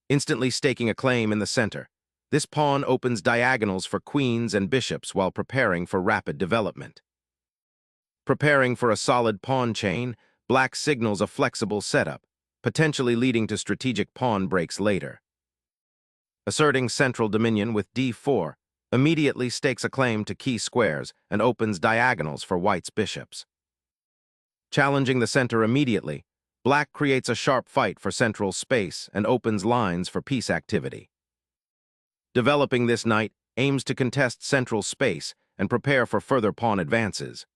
instantly staking a claim in the center. This pawn opens diagonals for queens and bishops while preparing for rapid development. Preparing for a solid pawn chain, black signals a flexible setup, potentially leading to strategic pawn breaks later. Asserting central dominion with d4 immediately stakes a claim to key squares and opens diagonals for white's bishops. Challenging the center immediately, black creates a sharp fight for central space and opens lines for piece activity. Developing this knight aims to contest central space and prepare for further pawn advances.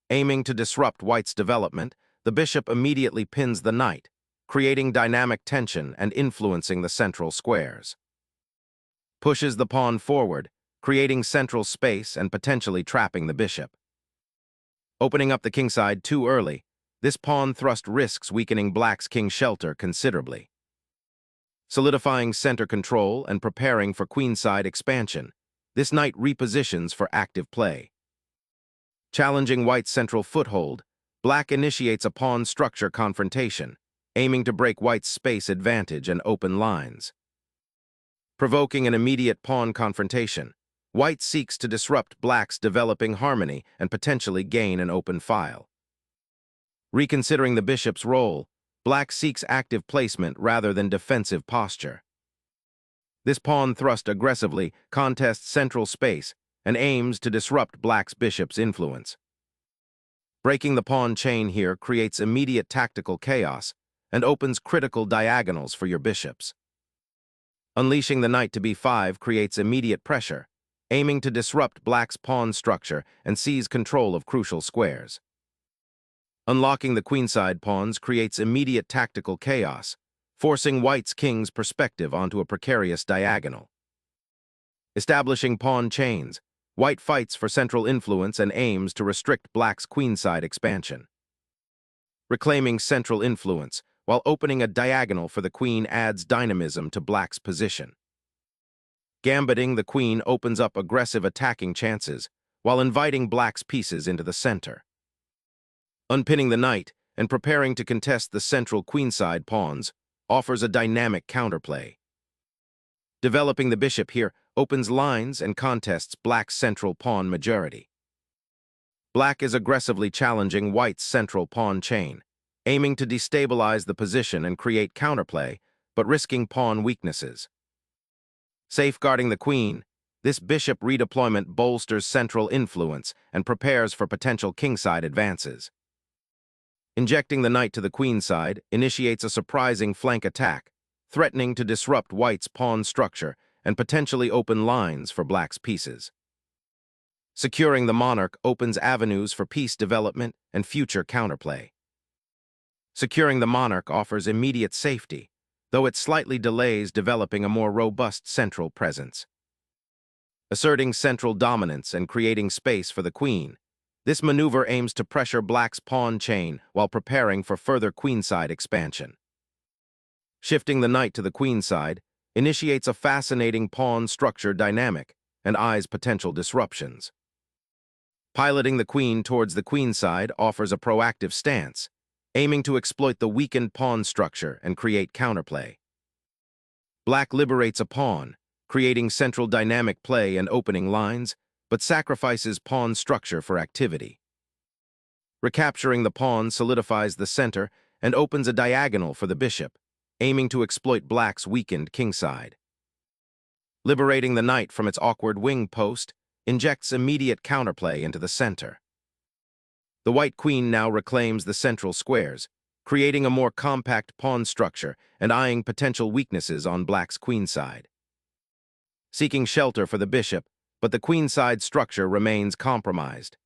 Aiming to disrupt white's development, the bishop immediately pins the knight, creating dynamic tension and influencing the central squares. Pushes the pawn forward, creating central space and potentially trapping the bishop. Opening up the kingside too early, this pawn thrust risks weakening black's king shelter considerably. Solidifying center control and preparing for queenside expansion, this knight repositions for active play. Challenging white's central foothold, black initiates a pawn structure confrontation, aiming to break white's space advantage and open lines. Provoking an immediate pawn confrontation, white seeks to disrupt black's developing harmony and potentially gain an open file. Reconsidering the bishop's role, black seeks active placement rather than defensive posture. This pawn thrust aggressively contests central space and aims to disrupt black's bishop's influence. Breaking the pawn chain here creates immediate tactical chaos and opens critical diagonals for your bishops. Unleashing the knight to b5 creates immediate pressure, aiming to disrupt black's pawn structure and seize control of crucial squares. Unlocking the queenside pawns creates immediate tactical chaos, forcing white's king's perspective onto a precarious diagonal. Establishing pawn chains, white fights for central influence and aims to restrict black's queenside expansion. Reclaiming central influence, while opening a diagonal for the queen adds dynamism to black's position. Gambiting the queen opens up aggressive attacking chances, while inviting black's pieces into the center. Unpinning the knight and preparing to contest the central queenside pawns offers a dynamic counterplay. Developing the bishop here opens lines and contests black's central pawn majority. Black is aggressively challenging white's central pawn chain, aiming to destabilize the position and create counterplay, but risking pawn weaknesses. Safeguarding the queen, this bishop redeployment bolsters central influence and prepares for potential kingside advances. Injecting the knight to the queenside initiates a surprising flank attack, threatening to disrupt white's pawn structure and potentially open lines for black's pieces. Securing the monarch opens avenues for piece development and future counterplay. Securing the monarch offers immediate safety, though it slightly delays developing a more robust central presence. Asserting central dominance and creating space for the queen, this maneuver aims to pressure black's pawn chain while preparing for further queenside expansion. Shifting the knight to the queenside initiates a fascinating pawn structure dynamic and eyes potential disruptions. Piloting the queen towards the queenside offers a proactive stance, aiming to exploit the weakened pawn structure and create counterplay. Black liberates a pawn, creating central dynamic play and opening lines, but sacrifices pawn structure for activity. Recapturing the pawn solidifies the center and opens a diagonal for the bishop, aiming to exploit black's weakened kingside. Liberating the knight from its awkward wing post injects immediate counterplay into the center. The white queen now reclaims the central squares, creating a more compact pawn structure and eyeing potential weaknesses on black's queenside. Seeking shelter for the bishop, but the queenside structure remains compromised.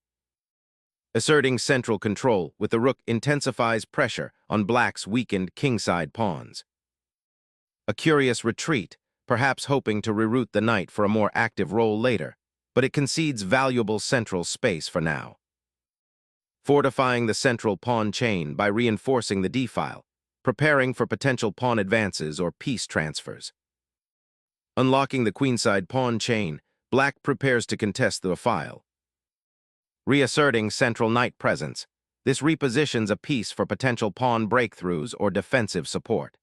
Asserting central control with the rook intensifies pressure on black's weakened kingside pawns. A curious retreat, perhaps hoping to reroute the knight for a more active role later, but it concedes valuable central space for now. Fortifying the central pawn chain by reinforcing the d-file, preparing for potential pawn advances or piece transfers. Unlocking the queenside pawn chain, black prepares to contest the file. Reasserting central knight presence, this repositions a piece for potential pawn breakthroughs or defensive support.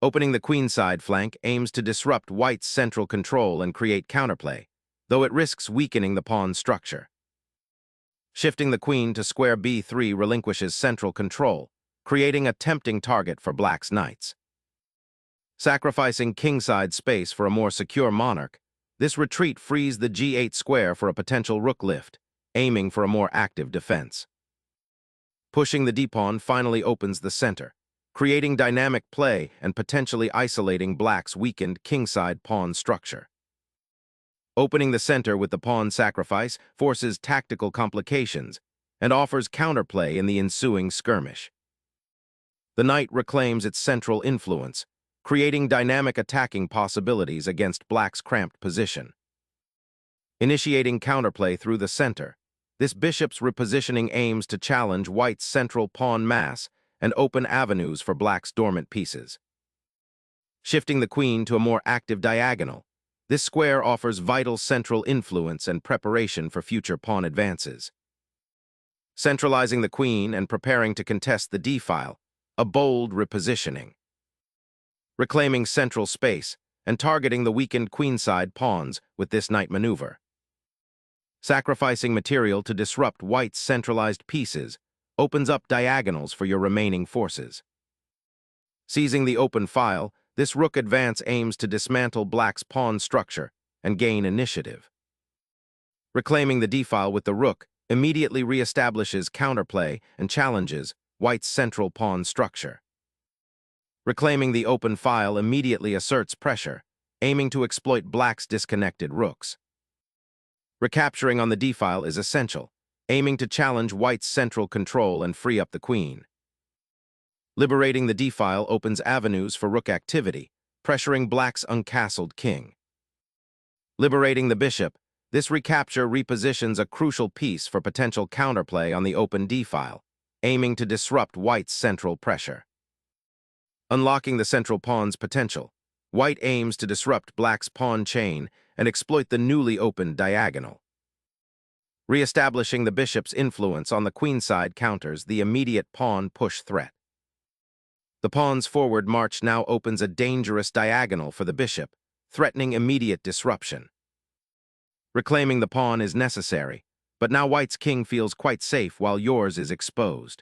Opening the queenside flank aims to disrupt white's central control and create counterplay, though it risks weakening the pawn's structure. Shifting the queen to square b3 relinquishes central control, creating a tempting target for black's knights. Sacrificing kingside space for a more secure monarch, this retreat frees the g8 square for a potential rook lift, aiming for a more active defense. Pushing the d-pawn finally opens the center, creating dynamic play and potentially isolating black's weakened kingside pawn structure. Opening the center with the pawn sacrifice forces tactical complications and offers counterplay in the ensuing skirmish. The knight reclaims its central influence, creating dynamic attacking possibilities against black's cramped position. Initiating counterplay through the center, this bishop's repositioning aims to challenge white's central pawn mass and open avenues for black's dormant pieces. Shifting the queen to a more active diagonal, this square offers vital central influence and preparation for future pawn advances. Centralizing the queen and preparing to contest the d-file, a bold repositioning. Reclaiming central space and targeting the weakened queenside pawns with this knight maneuver. Sacrificing material to disrupt white's centralized pieces opens up diagonals for your remaining forces. Seizing the open file, this rook advance aims to dismantle black's pawn structure and gain initiative. Reclaiming the d-file with the rook immediately reestablishes counterplay and challenges white's central pawn structure. Reclaiming the open file immediately asserts pressure, aiming to exploit black's disconnected rooks. Recapturing on the d-file is essential, aiming to challenge white's central control and free up the queen. Liberating the d-file opens avenues for rook activity, pressuring black's uncastled king. Liberating the bishop, this recapture repositions a crucial piece for potential counterplay on the open d-file, aiming to disrupt white's central pressure. Unlocking the central pawn's potential, white aims to disrupt black's pawn chain and exploit the newly opened diagonal. Re-establishing the bishop's influence on the queenside counters the immediate pawn push threat. The pawn's forward march now opens a dangerous diagonal for the bishop, threatening immediate disruption. Reclaiming the pawn is necessary, but now white's king feels quite safe while yours is exposed.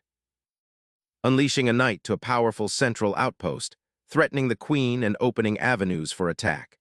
Unleashing a knight to a powerful central outpost, threatening the queen and opening avenues for attack.